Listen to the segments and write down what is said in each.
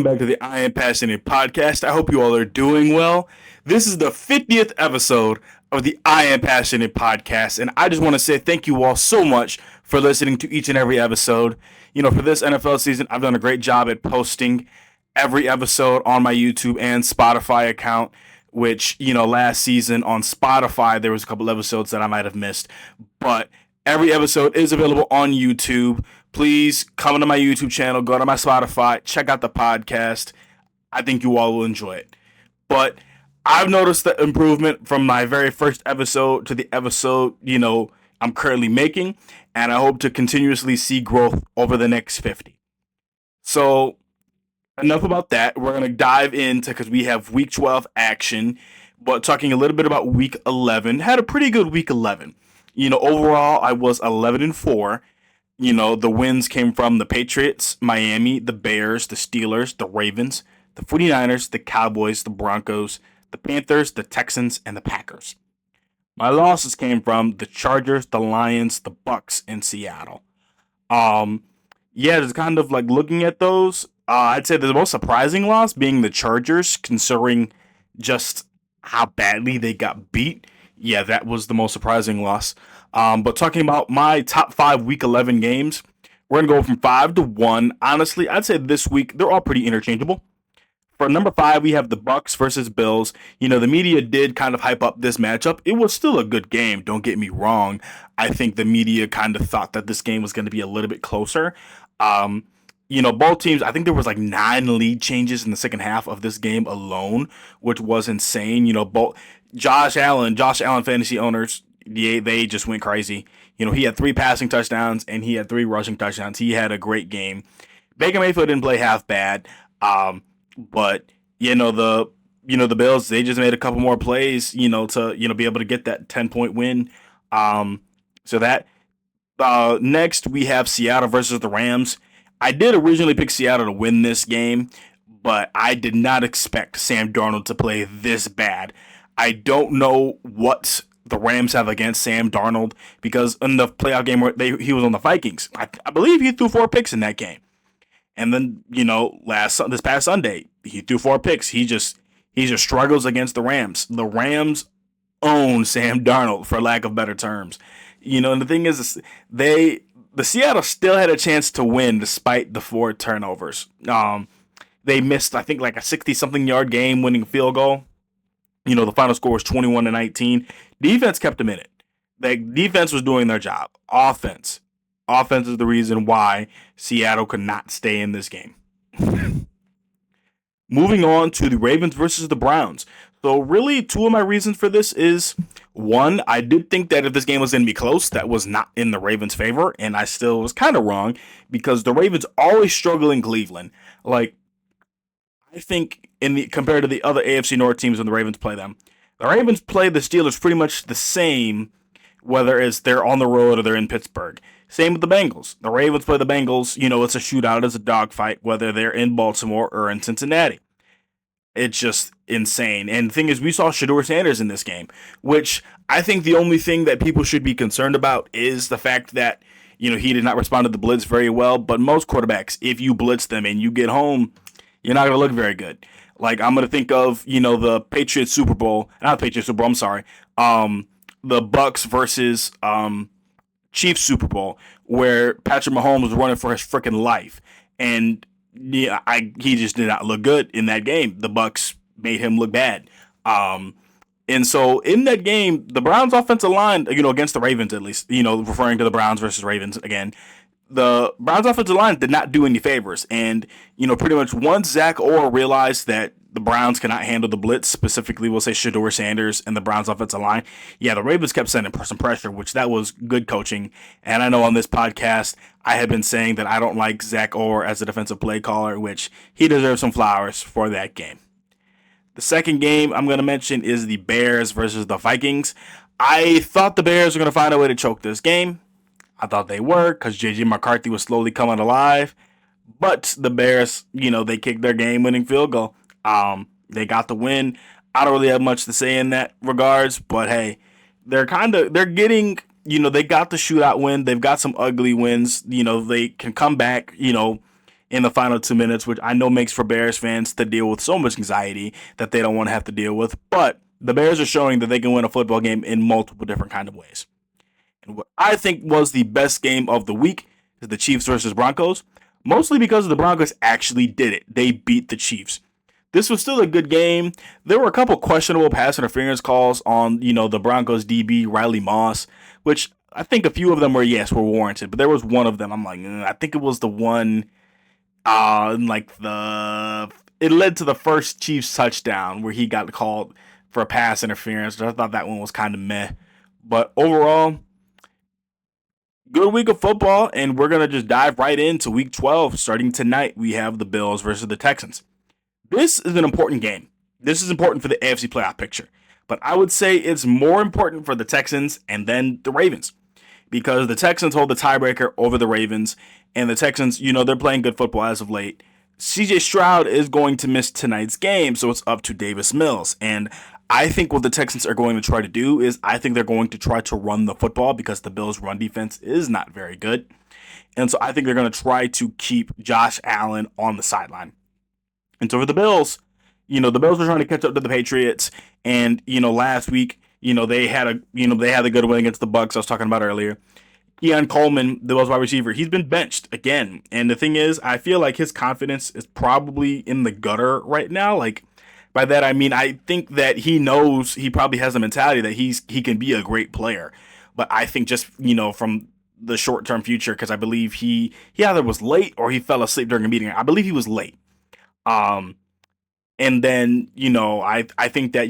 back to the I Am Passionate podcast. I hope you all are doing well. This is the 50th episode of the I Am Passionate podcast, and I just want to say thank you all so much for listening to each and every episode. For this NFL season, I've done a great job at posting every episode on my YouTube and Spotify account, which, last season on Spotify, there was a couple episodes that I might have missed, but every episode is available on YouTube. Please come to my YouTube channel, go to my Spotify, check out the podcast. I think you all will enjoy it. But I've noticed the improvement from my very first episode to the episode, I'm currently making, and I hope to continuously see growth over the next 50. So enough about that. We're going to dive into, because we have week 12 action, but talking a little bit about week 11. Had a pretty good week 11. Overall, I was 11-4. The wins came from the Patriots, Miami, the Bears, the Steelers, the Ravens, the 49ers, the Cowboys, the Broncos, the Panthers, the Texans, and the Packers. My losses came from the Chargers, the Lions, the Bucks, and Seattle. Just kind of like looking at those, I'd say the most surprising loss being the Chargers, considering just how badly they got beat. Yeah, that was the most surprising loss. But talking about my top 5 week 11 games, we're going to go from 5 to 1. Honestly, I'd say this week, they're all pretty interchangeable. For number 5, we have the Bucks versus Bills. The media did kind of hype up this matchup. It was still a good game, don't get me wrong. I think the media kind of thought that this game was going to be a little bit closer. Both teams, I think there was like 9 lead changes in the second half of this game alone, which was insane. Both Josh Allen fantasy owners, they just went crazy. He had 3 passing touchdowns and he had 3 rushing touchdowns. He had a great game. Baker Mayfield didn't play half bad. But the Bills, they just made a couple more plays, to be able to get that 10-point win. So that next we have Seattle versus the Rams. I did originally pick Seattle to win this game, but I did not expect Sam Darnold to play this bad. I don't know what the Rams have against Sam Darnold, because in the playoff game where he was on the Vikings, I believe he threw 4 picks in that game. And then, this past Sunday, he threw 4 picks. He just struggles against the Rams. The Rams own Sam Darnold, for lack of better terms. And the thing is, the Seattle still had a chance to win despite the 4 turnovers. They missed, I think, like a 60-something yard game-winning field goal. The final score was 21-19. Defense kept them in it. The defense was doing their job. Offense is the reason why Seattle could not stay in this game. Moving on to the Ravens versus the Browns. So really, 2 of my reasons for this is, 1, I did think that if this game was going to be close, that was not in the Ravens' favor, and I still was kind of wrong, because the Ravens always struggle in Cleveland. Like, I think compared to the other AFC North teams when the Ravens play them, the Ravens play the Steelers pretty much the same, whether it's they're on the road or they're in Pittsburgh. Same with the Bengals. The Ravens play the Bengals, it's a shootout, it's a dogfight, whether they're in Baltimore or in Cincinnati. It's just insane. And the thing is, we saw Shedeur Sanders in this game, which I think the only thing that people should be concerned about is the fact that, he did not respond to the blitz very well. But most quarterbacks, if you blitz them and you get home, you're not going to look very good. Like, I'm going to think of, the Patriots Super Bowl, not the Patriots Super Bowl, I'm sorry, the Bucks versus Chiefs Super Bowl, where Patrick Mahomes was running for his freaking life, and he just did not look good in that game. The Bucks made him look bad, and so in that game, the Browns offensive line, against the Ravens at least, referring to the Browns versus Ravens again, the Browns offensive line did not do any favors, and pretty much once Zach Orr realized that the Browns cannot handle the blitz, specifically we'll say Shedeur Sanders and the Browns offensive line, the Ravens kept sending some pressure, which that was good coaching. And I know on this podcast, I have been saying that I don't like Zach Orr as a defensive play caller, which he deserves some flowers for that game. The second game I'm going to mention is the Bears versus the Vikings. I thought the Bears were going to find a way to choke this game. I thought they were, because J.J. McCarthy was slowly coming alive. But the Bears, they kicked their game-winning field goal. They got the win. I don't really have much to say in that regards, but hey, they're getting, they got the shootout win. They've got some ugly wins. They can come back, in in the final 2 minutes, which I know makes for Bears fans to deal with so much anxiety that they don't want to have to deal with. But the Bears are showing that they can win a football game in multiple different kind of ways. And what I think was the best game of the week is the Chiefs versus Broncos, mostly because the Broncos actually did it. They beat the Chiefs. This was still a good game. There were a couple questionable pass interference calls on, the Broncos DB, Riley Moss, which I think a few of them were warranted, but there was one of them. I'm like, I think it was the one, it led to the first Chiefs touchdown where he got called for a pass interference. I thought that one was kind of meh. But overall, good week of football, and we're going to just dive right into week 12. Starting tonight, we have the Bills versus the Texans. This is an important game. This is important for the AFC playoff picture. But I would say it's more important for the Texans and then the Ravens. Because the Texans hold the tiebreaker over the Ravens. And the Texans, they're playing good football as of late. CJ Stroud is going to miss tonight's game, so it's up to Davis Mills. And I think what the Texans are going to try to do is I think they're going to try to run the football because the Bills' run defense is not very good. And so I think they're going to try to keep Josh Allen on the sideline. And so for the Bills, the Bills are trying to catch up to the Patriots. And, last week, they had a good win against the Bucs I was talking about earlier. Keon Coleman, the Bills wide receiver, he's been benched again. And the thing is, I feel like his confidence is probably in the gutter right now. Like, by that I mean, I think that he knows he probably has the mentality that he can be a great player. But I think just, from the short-term future, because I believe he either was late or he fell asleep during a meeting. I believe he was late. And then, I think that,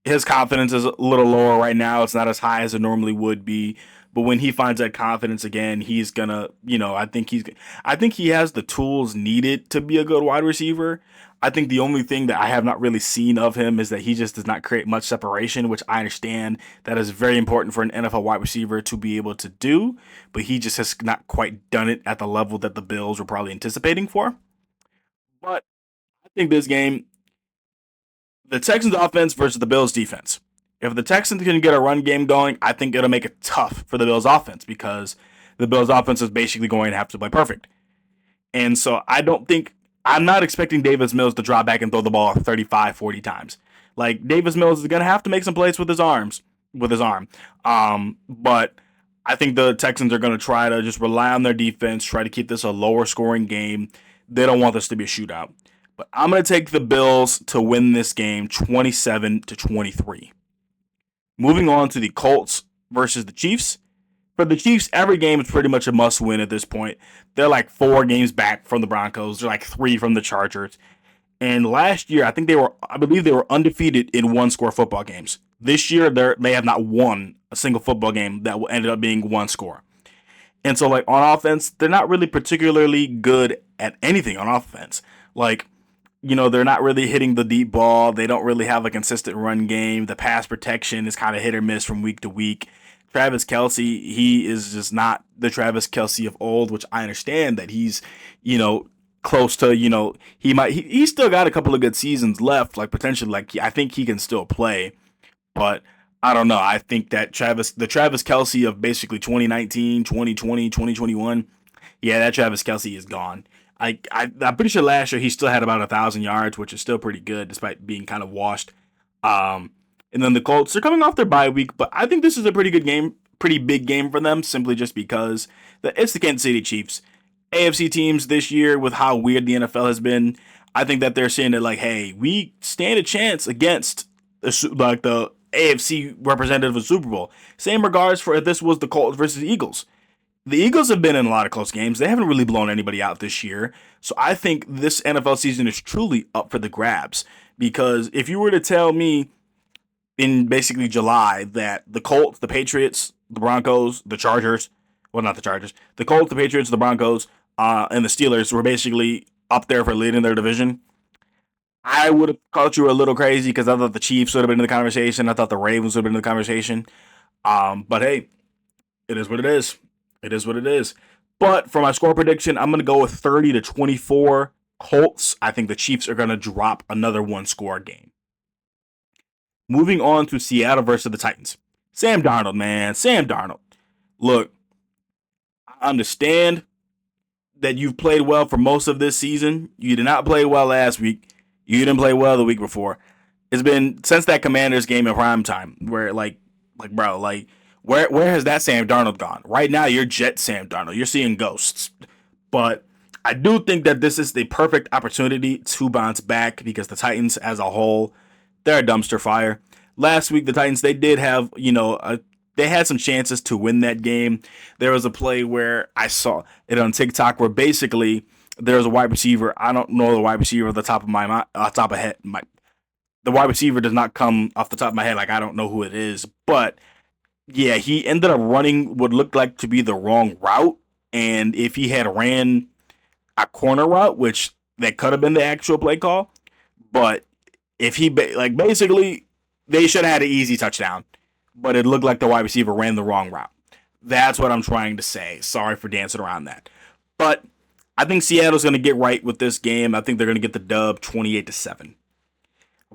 his confidence is a little lower right now. It's not as high as it normally would be. But when he finds that confidence again, he's gonna, I think he has the tools needed to be a good wide receiver. I think the only thing that I have not really seen of him is that he just does not create much separation, which I understand that is very important for an NFL wide receiver to be able to do. But he just has not quite done it at the level that the Bills were probably anticipating for. But I think this game, the Texans offense versus the Bills defense. If the Texans can get a run game going, I think it'll make it tough for the Bills offense because the Bills offense is basically going to have to play perfect. And so I'm not expecting Davis Mills to drop back and throw the ball 35, 40 times. Like, Davis Mills is going to have to make some plays with his arm. But I think the Texans are going to try to just rely on their defense, try to keep this a lower scoring game. They don't want this to be a shootout. But I'm going to take the Bills to win this game 27-23. Moving on to the Colts versus the Chiefs. For the Chiefs, every game is pretty much a must-win at this point. They're like 4 games back from the Broncos. They're like 3 from the Chargers. And last year, I believe they were undefeated in one-score football games. This year, they have not won a single football game that ended up being one score. And so, like, on offense, they're not really particularly good at anything on offense. Like, they're not really hitting the deep ball. They don't really have a consistent run game. The pass protection is kind of hit or miss from week to week. Travis Kelce, he is just not the Travis Kelce of old, which I understand that he's, close to, he's still got a couple of good seasons left, like potentially, like I think he can still play, but I don't know. I think that the Travis Kelce of basically 2019, 2020, 2021, yeah, that Travis Kelce is gone. I'm pretty sure last year he still had about 1,000 yards, which is still pretty good despite being kind of washed. And then the Colts, they're coming off their bye week, but I think this is a pretty good game, pretty big game for them, simply just because it's the Kansas City Chiefs. AFC teams this year, with how weird the NFL has been, I think that they're saying that, like, hey, we stand a chance against the AFC representative of Super Bowl. Same regards for if this was the Colts versus the Eagles. The Eagles have been in a lot of close games. They haven't really blown anybody out this year. So I think this NFL season is truly up for the grabs. Because if you were to tell me in basically July that the Colts, the Patriots, the Broncos, the Chargers, well, not the Chargers, the Colts, the Patriots, the Broncos, and the Steelers were basically up there for leading their division, I would have called you a little crazy because I thought the Chiefs would have been in the conversation. I thought the Ravens would have been in the conversation. But hey, it is what it is. It is what it is. But for my score prediction, I'm going to go with 30-24 Colts. I think the Chiefs are going to drop another one-score game. Moving on to Seattle versus the Titans. Sam Darnold, man. Sam Darnold. Look, I understand that you've played well for most of this season. You did not play well last week. You didn't play well the week before. It's been since that Commanders game in prime time where bro, where has that Sam Darnold gone? Right now you're Jet Sam Darnold. You're seeing ghosts. But I do think that this is the perfect opportunity to bounce back because the Titans as a whole, they're a dumpster fire. Last week the Titans they did have, they had some chances to win that game. There was a play where I saw it on TikTok where basically there was a wide receiver. I don't know the wide receiver off the top of the wide receiver does not come off the top of my head. Like I don't know who it is, but yeah, he ended up running what looked like to be the wrong route. And if he had ran a corner route, which that could have been the actual play call, but if he basically they should have had an easy touchdown, but it looked like the wide receiver ran the wrong route. That's what I'm trying to say. Sorry for dancing around that, but I think Seattle's going to get right with this game. I think they're going to get the dub 28-7.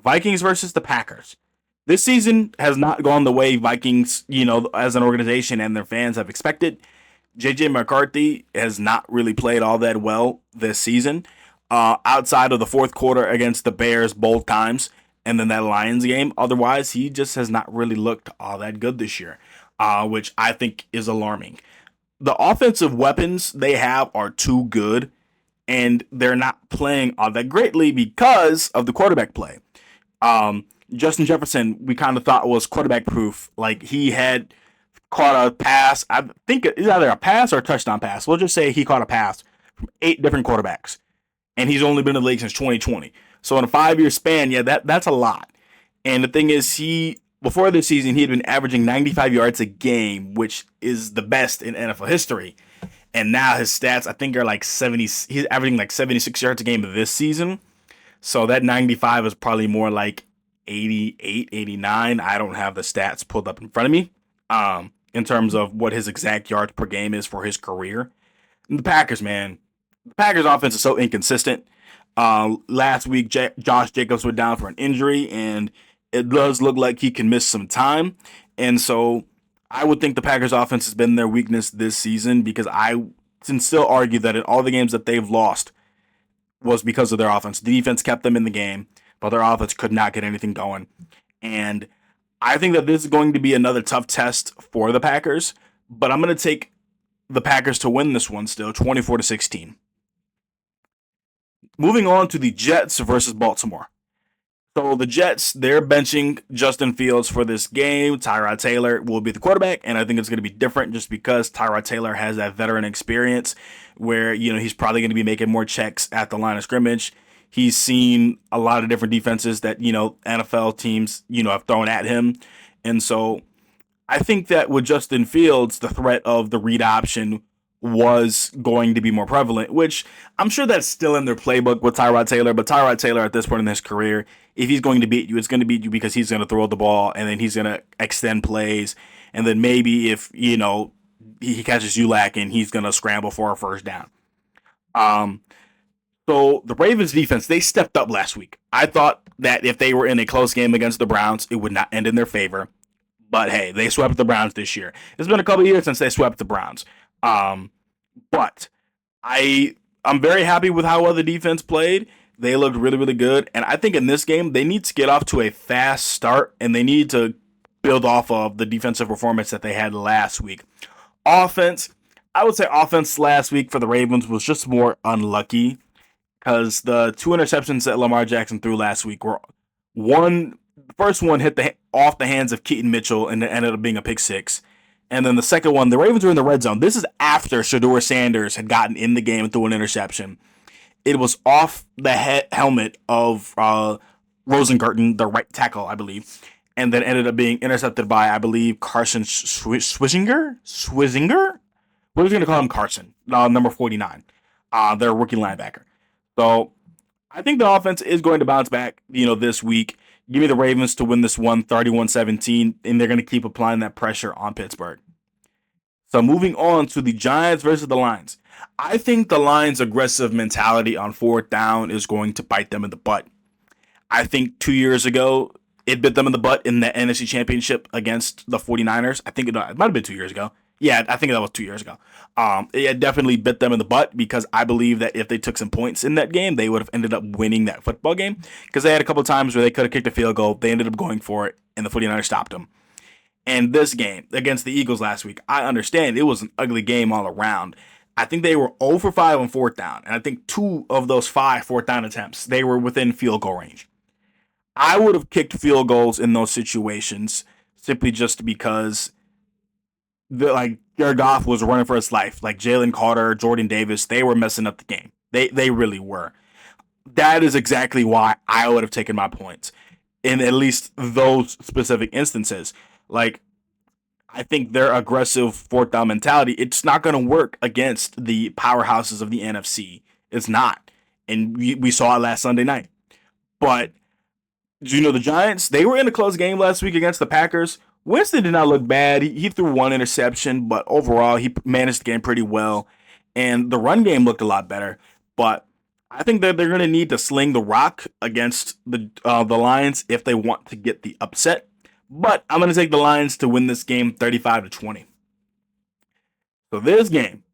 Vikings versus the Packers. This season has not gone the way Vikings, as an organization and their fans have expected. JJ McCarthy has not really played all that well this season, outside of the fourth quarter against the Bears both times, and then that Lions game. Otherwise, he just has not really looked all that good this year, which I think is alarming. The offensive weapons they have are too good, and they're not playing all that greatly because of the quarterback play. Justin Jefferson, we kind of thought was quarterback proof. Like he had caught a pass. I think it's either a pass or a touchdown pass. We'll just say he caught a pass from 8 different quarterbacks, and he's only been in the league since 2020. So in a 5-year span, yeah, that's a lot. And the thing is, before this season, he had been averaging 95 yards a game, which is the best in NFL history. And now his stats, I think, are like 70. He's averaging like 76 yards a game this season. So that 95 is probably more like 88, 89. I don't have the stats pulled up in front of me in terms of what his exact yards per game is for his career. And the Packers, man. The Packers offense is so inconsistent. Last week, Josh Jacobs went down for an injury, and it does look like he can miss some time. And so I would think the Packers offense has been their weakness this season because I can still argue that in all the games that they've lost was because of their offense. The defense kept them in the game, but their offense could not get anything going. And I think that this is going to be another tough test for the Packers, but I'm going to take the Packers to win this one still, 24-16. Moving on to the Jets versus Baltimore. So the Jets, they're benching Justin Fields for this game. Tyrod Taylor will be the quarterback, and I think it's going to be different just because Tyrod Taylor has that veteran experience where, he's probably going to be making more checks at the line of scrimmage. He's seen a lot of different defenses that, NFL teams, have thrown at him. And so I think that with Justin Fields, the threat of the read option was going to be more prevalent, which I'm sure that's still in their playbook with Tyrod Taylor. But Tyrod Taylor at this point in his career, if he's going to beat you, it's going to beat you because he's going to throw the ball and then he's going to extend plays. And then maybe if, he catches you lacking, he's going to scramble for a first down. So the Ravens defense, they stepped up last week. I thought that if they were in a close game against the Browns, it would not end in their favor. But hey, they swept the Browns this year. It's been a couple of years since they swept the Browns. But I'm very happy with how well the defense played. They looked really, really good. And I think in this game, they need to get off to a fast start, and they need to build off of the defensive performance that they had last week. Offense, I would say offense last week for the Ravens was just more unlucky because the 2 interceptions that Lamar Jackson threw last week were the first one hit off the hands of Keaton Mitchell and it ended up being a pick six. And then the second one, the Ravens were in the red zone. This is after Shedeur Sanders had gotten in the game and threw an interception. It was off the helmet of Rosengarten, the right tackle, I believe, and then ended up being intercepted by, I believe, Carson Swizinger? What are we going to call him Carson? Number 49, their rookie linebacker. So I think the offense is going to bounce back, this week. Give me the Ravens to win this one, 31-17, and they're going to keep applying that pressure on Pittsburgh. So moving on to the Giants versus the Lions. I think the Lions' aggressive mentality on fourth down is going to bite them in the butt. I think 2 years ago, it bit them in the butt in the NFC Championship against the 49ers. I think it might have been 2 years ago. Yeah, I think that was 2 years ago. It definitely bit them in the butt because I believe that if they took some points in that game, they would have ended up winning that football game because they had a couple of times where they could have kicked a field goal. They ended up going for it, and the 49ers stopped them. And this game against the Eagles last week, I understand it was an ugly game all around. I think they were 0 for 5 on fourth down, and I think 2 of those 5 fourth down attempts, they were within field goal range. I would have kicked field goals in those situations simply just because Jared Goff was running for his life. Like Jalen Carter, Jordan Davis, they were messing up the game. They really were. That is exactly why I would have taken my points in at least those specific instances. Like I think their aggressive fourth down mentality, it's not going to work against the powerhouses of the NFC. It's not. And we saw it last Sunday night. But the Giants, they were in a close game last week against the Packers. Winston did not look bad. He threw one interception, but overall, he managed the game pretty well. And the run game looked a lot better. But I think that they're going to need to sling the rock against the Lions if they want to get the upset. But I'm going to take the Lions to win this game 35-20. So this game,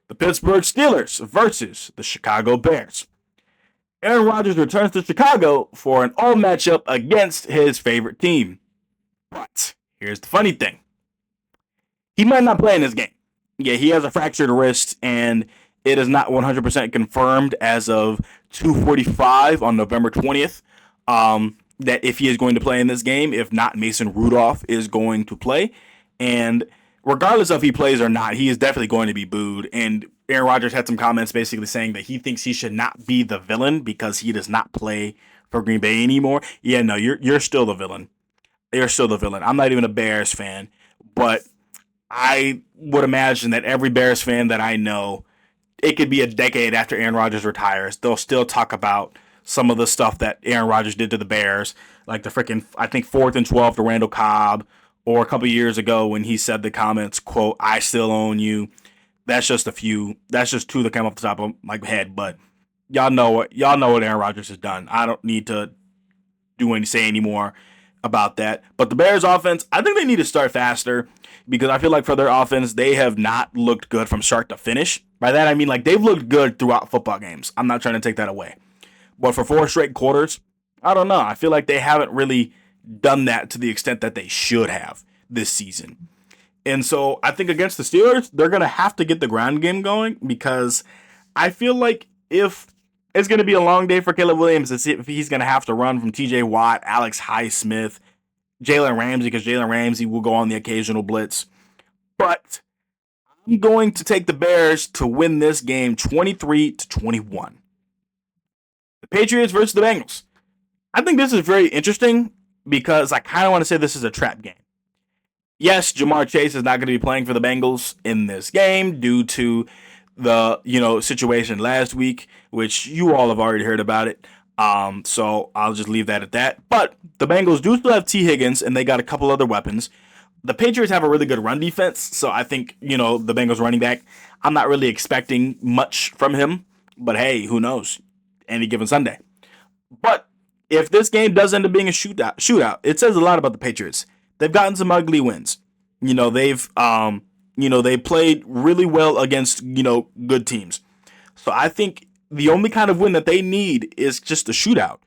the Pittsburgh Steelers versus the Chicago Bears. Aaron Rodgers returns to Chicago for an all matchup against his favorite team. But here's the funny thing. He might not play in this game. Yeah, he has a fractured wrist, and it is not 100% confirmed as of 2:45 on November 20th that if he is going to play in this game. If not, Mason Rudolph is going to play. And regardless of if he plays or not, he is definitely going to be booed. And Aaron Rodgers had some comments basically saying that he thinks he should not be the villain because he does not play for Green Bay anymore. Yeah, no, you're still the villain. You're still the villain. I'm not even a Bears fan, but I would imagine that every Bears fan that I know, it could be a decade after Aaron Rodgers retires, they'll still talk about some of the stuff that Aaron Rodgers did to the Bears, like the freaking, I think, 4th and 12 to Randall Cobb, or a couple years ago when he said the comments, quote, "I still own you." That's just two that came off the top of my head, but y'all know what Aaron Rodgers has done. I don't need to say any more about that. But the Bears offense, I think they need to start faster because I feel like for their offense, they have not looked good from start to finish. By that, I mean like they've looked good throughout football games. I'm not trying to take that away. But for 4 straight quarters, I don't know. I feel like they haven't really done that to the extent that they should have this season. And so I think against the Steelers, they're going to have to get the ground game going because I feel like if it's going to be a long day for Caleb Williams, if he's going to have to run from TJ Watt, Alex Highsmith, Jalen Ramsey, because Jalen Ramsey will go on the occasional blitz. But I'm going to take the Bears to win this game 23-21. The Patriots versus the Bengals. I think this is very interesting because I kind of want to say this is a trap game. Yes, Jamar Chase is not going to be playing for the Bengals in this game due to the situation last week, which you all have already heard about it. So I'll just leave that at that. But the Bengals do still have T. Higgins, and they got a couple other weapons. The Patriots have a really good run defense, so I think the Bengals running back, I'm not really expecting much from him. But hey, who knows? Any given Sunday. But if this game does end up being a shootout, it says a lot about the Patriots. They've gotten some ugly wins. They played really well against, good teams. So I think the only kind of win that they need is just a shootout.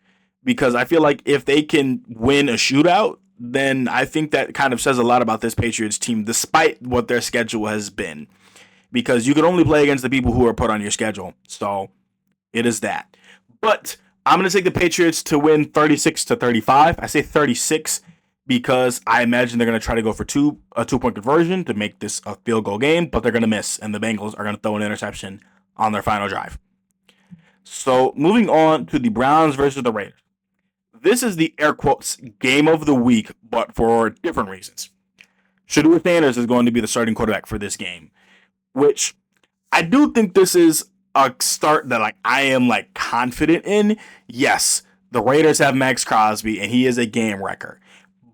Because I feel like if they can win a shootout, then I think that kind of says a lot about this Patriots team, despite what their schedule has been. Because you can only play against the people who are put on your schedule. So it is that. But I'm going to take the Patriots to win 36-35. I say 36 because I imagine they're going to try to go for a 2-point conversion to make this a field goal game, but they're going to miss, and the Bengals are going to throw an interception on their final drive. So moving on to the Browns versus the Raiders. This is the air quotes game of the week, but for different reasons. Shedeur Sanders is going to be the starting quarterback for this game, which I do think this is a start that I am confident in. Yes, the Raiders have Max Crosby and he is a game wrecker.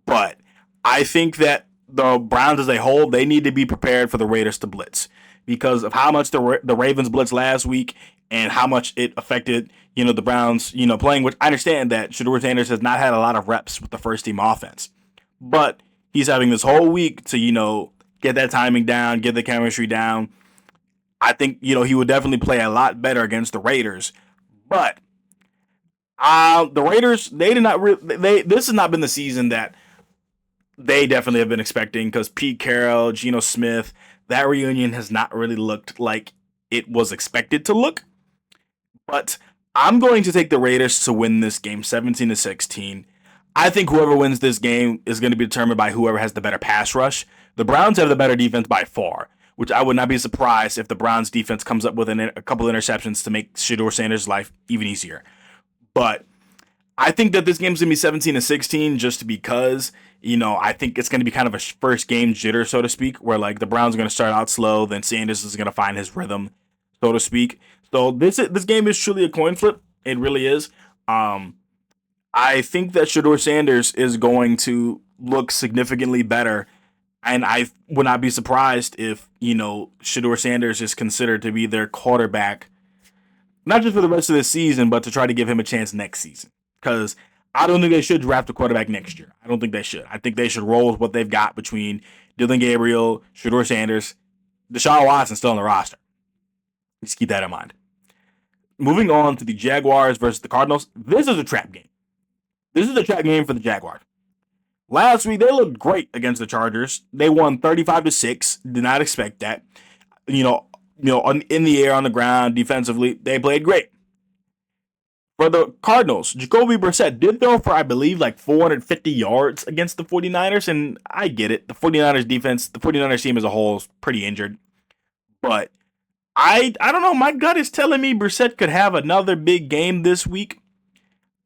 But I think that the Browns as a whole, they need to be prepared for the Raiders to blitz because of how much the Ravens blitzed last week and how much it affected, the Browns, playing, which I understand that Shedeur Sanders has not had a lot of reps with the first team offense. But he's having this whole week to, get that timing down, get the chemistry down. I think, he would definitely play a lot better against the Raiders. But the Raiders, they did not this has not been the season that they definitely have been expecting, because Pete Carroll, Geno Smith, that reunion has not really looked like it was expected to look. But I'm going to take the Raiders to win this game 17-16. I think whoever wins this game is going to be determined by whoever has the better pass rush. The Browns have the better defense by far, which I would not be surprised if the Browns defense comes up with a couple interceptions to make Shedeur Sanders' life even easier. But I think that this game's going to be 17-16 just because, I think it's going to be kind of a first game jitter, so to speak, where like the Browns are going to start out slow, then Sanders is going to find his rhythm, so to speak. So this game is truly a coin flip. It really is. I think that Shedeur Sanders is going to look significantly better, and I would not be surprised if, Shedeur Sanders is considered to be their quarterback, not just for the rest of the season, but to try to give him a chance next season. Because I don't think they should draft a quarterback next year. I don't think they should. I think they should roll with what they've got between Dillon Gabriel, Shedeur Sanders, Deshaun Watson still on the roster. Just keep that in mind. Moving on to the Jaguars versus the Cardinals. This is a trap game. This is a trap game for the Jaguars. Last week, they looked great against the Chargers. They won 35-6. Did not expect that. In the air, on the ground, defensively, they played great. For the Cardinals, Jacoby Brissett did throw for, I believe, like 450 yards against the 49ers, and I get it. The 49ers defense, the 49ers team as a whole is pretty injured. But I don't know. My gut is telling me Brissett could have another big game this week.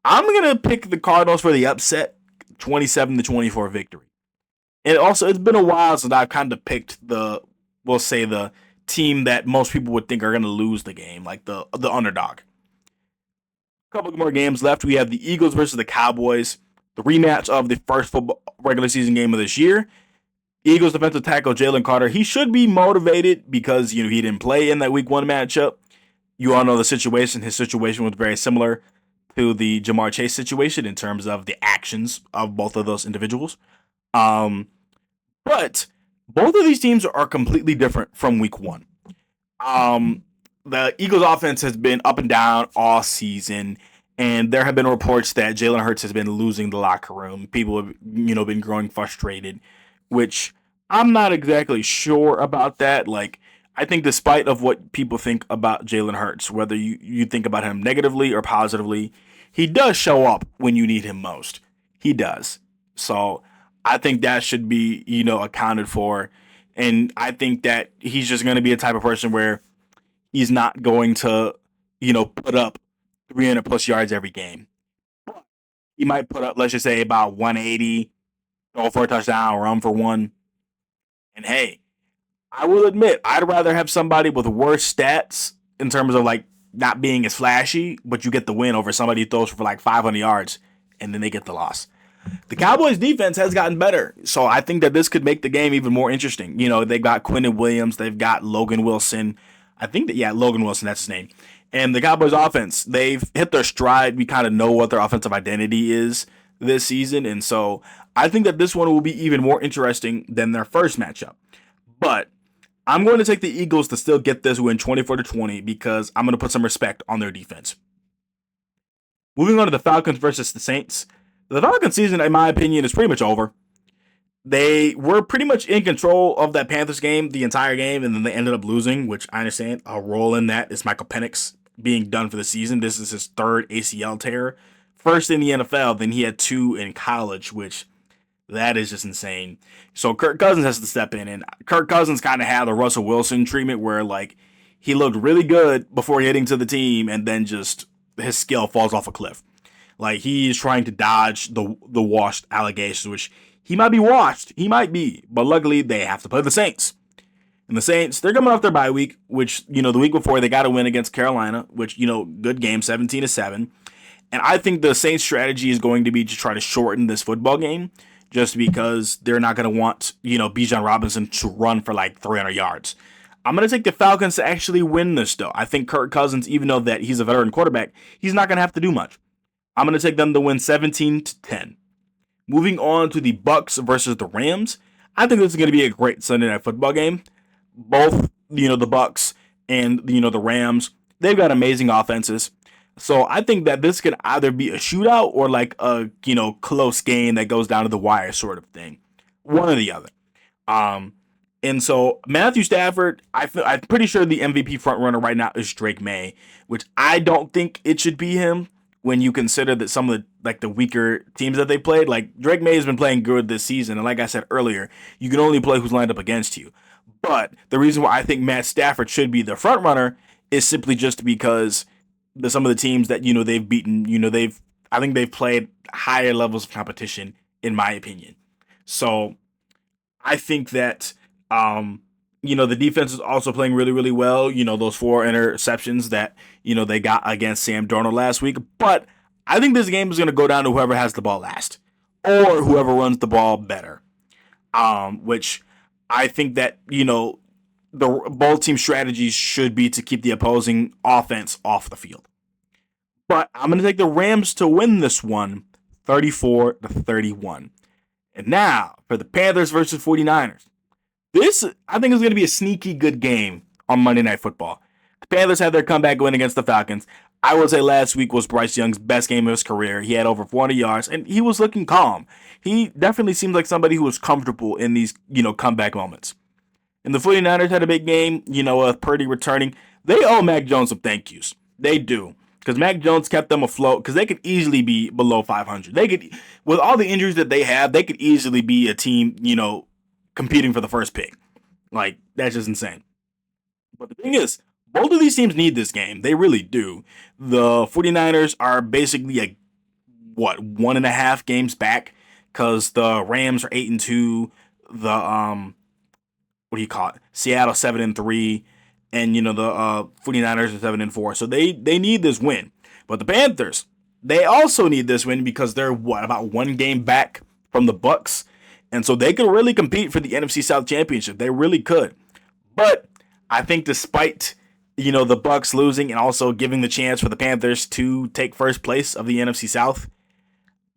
I'm going to pick the Cardinals for the upset, 27-24 victory. And also, it's been a while since I've kind of picked the team that most people would think are going to lose the game, like the underdog. A couple more games left. We have the Eagles versus the Cowboys, the rematch of the first football regular season game of this year. Eagles defensive tackle Jalen Carter, he should be motivated because, he didn't play in that week 1 matchup. You all know the situation. His situation was very similar to the Jamar Chase situation in terms of the actions of both of those individuals. But both of these teams are completely different from week 1. The Eagles offense has been up and down all season, and there have been reports that Jalen Hurts has been losing the locker room. People have, been growing frustrated, which I'm not exactly sure about that. Like, I think despite of what people think about Jalen Hurts, whether you think about him negatively or positively, he does show up when you need him most. He does. So I think that should be, accounted for. And I think that he's just going to be a type of person where he's not going to, put up 300 plus yards every game. He might put up, let's just say, about 180, throw for a touchdown, run for one. And hey, I will admit, I'd rather have somebody with worse stats in terms of like not being as flashy, but you get the win over somebody who throws for like 500 yards and then they get the loss. The Cowboys defense has gotten better, so I think that this could make the game even more interesting. They've got Quinnen Williams, they've got Logan Wilson. I think that, Logan Wilson, that's his name. And the Cowboys offense, they've hit their stride. We kind of know what their offensive identity is this season. And so I think that this one will be even more interesting than their first matchup. But I'm going to take the Eagles to still get this win 24-20 because I'm going to put some respect on their defense. Moving on to the Falcons versus the Saints. The Falcons season, in my opinion, is pretty much over. They were pretty much in control of that Panthers game the entire game, and then they ended up losing, which I understand. A role in that is Michael Penix being done for the season. This is his 3rd ACL tear. First in the NFL, then he had 2 in college, which that is just insane. So Kirk Cousins has to step in, and Kirk Cousins kind of had the Russell Wilson treatment where like he looked really good before getting to the team, and then just his skill falls off a cliff. Like he's trying to dodge the washed allegations, which he might be washed. He might be. But luckily, they have to play the Saints. And the Saints, they're coming off their bye week, which, the week before, they got to win against Carolina, which, good game, 17-7. And I think the Saints' strategy is going to be to try to shorten this football game just because they're not going to want, Bijan Robinson to run for like 300 yards. I'm going to take the Falcons to actually win this, though. I think Kirk Cousins, even though that he's a veteran quarterback, he's not going to have to do much. I'm going to take them to win 17-10. Moving on to the Bucks versus the Rams. I think this is going to be a great Sunday Night Football game. Both, the Bucks and, the Rams, they've got amazing offenses. So I think that this could either be a shootout or like a, close game that goes down to the wire sort of thing. One or the other. Um, and so Matthew Stafford, I'm pretty sure the MVP frontrunner right now is Drake May, which I don't think it should be him when you consider that some of the weaker teams that they played. Like Drake May has been playing good this season, and like I said earlier, you can only play who's lined up against you. But the reason why I think Matt Stafford should be the frontrunner is simply just because some of the teams that they've beaten, I think they've played higher levels of competition, in my opinion. So I think that the defense is also playing really, really well. Those 4 interceptions that, they got against Sam Darnold last week. But I think this game is going to go down to whoever has the ball last or whoever runs the ball better. Which I think that, the both team strategies should be to keep the opposing offense off the field. But I'm going to take the Rams to win this one 34-31. And now for the Panthers versus 49ers. This, I think, is going to be a sneaky good game on Monday Night Football. The Panthers had their comeback win against the Falcons. I would say last week was Bryce Young's best game of his career. He had over 400 yards, and he was looking calm. He definitely seems like somebody who was comfortable in these, comeback moments. And the 49ers had a big game, with Purdy returning. They owe Mac Jones some thank yous. They do. Because Mac Jones kept them afloat, because they could easily be below 500. They could, with all the injuries that they have, they could easily be a team, competing for the first pick. Like, that's just insane. But the thing is, both of these teams need this game. They really do. The 49ers are basically 1.5 games back, because the Rams are 8-2. The Seattle 7-3, and the 49ers are 7-4. So they need this win. But the Panthers, they also need this win because they're about 1 game back from the Bucks. And so they could really compete for the NFC South Championship. They really could. But I think despite, the Bucks losing and also giving the chance for the Panthers to take first place of the NFC South,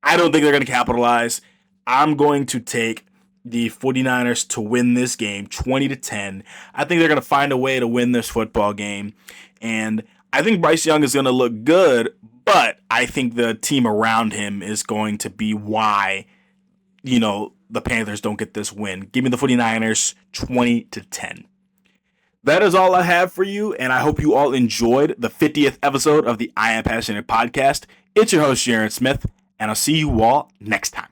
I don't think they're going to capitalize. I'm going to take the 49ers to win this game 20-10. I think they're going to find a way to win this football game. And I think Bryce Young is going to look good, but I think the team around him is going to be why, the Panthers don't get this win. Give me the 49ers 20-10. That is all I have for you, and I hope you all enjoyed the 50th episode of the I Am Passionate podcast. It's your host, Jaron Smith, and I'll see you all next time.